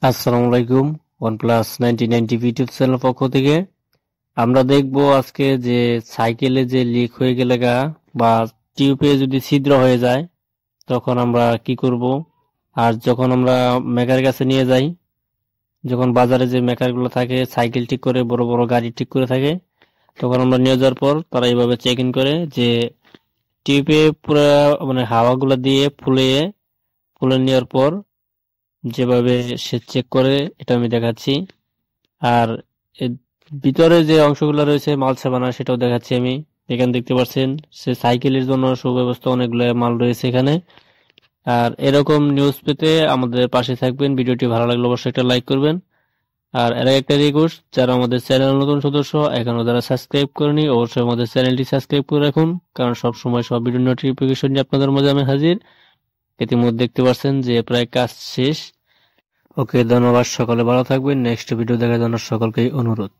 আসসালামু আলাইকুম। OnePlus 9090 YouTube channel পক্ষ থেকে আমরা দেখবো আজকে যে সাইকেলে যে লিক হয়ে গেলে বা টিউবে যদি ছিদ্র হয়ে যায় তখন আমরা কি করব। আর যখন আমরা মেকার কাছে নিয়ে যাই, যখন বাজারে যে মেকার গুলো থাকে সাইকেল ঠিক করে, বড় বড় গাড়ি ঠিক করে থাকে, তখন আমরা নিয়ে যাওয়ার পর তারা এইভাবে চেক ইন করে যে টিউবে পুরো মানে হাওয়াগুলো দিয়ে ফুলে নেওয়ার পর যেভাবে সে চেক করে এটা আমি দেখাচ্ছি। আর এর ভিতরে যে অংশগুলো রয়েছে মাল সাবানা সেটাও দেখাচ্ছি আমি। এখানে দেখতে পাচ্ছেন সে সাইকেলের জন্য সুব্যবস্থা অনেকগুলো মাল রয়েছে এখানে। আর এরকম নিউজ পেতে আমাদের পাশে থাকবেন। ভিডিওটি ভালো লাগলে অবশ্যই একটা লাইক করবেন। আর এর একটা রিকোয়েস্ট, যারা আমাদের চ্যানেল নতুন সদস্য এখনো যারা সাবস্ক্রাইব করেনি অবশ্যই আমাদের চ্যানেলটি সাবস্ক্রাইব করে রাখুন, কারণ সব সময় সব ভিডিও নোটিফিকেশন নিয়ে আপনাদের মাঝে আমি হাজির। ইতিমধ্যে দেখতে পাচ্ছেন যে প্রায় কাজ শেষ। ওকে, ধন্যবাদ। সকলে ভালো থাকবেন। নেক্সট ভিডিও দেখার জন্য সকলকেই অনুরোধ।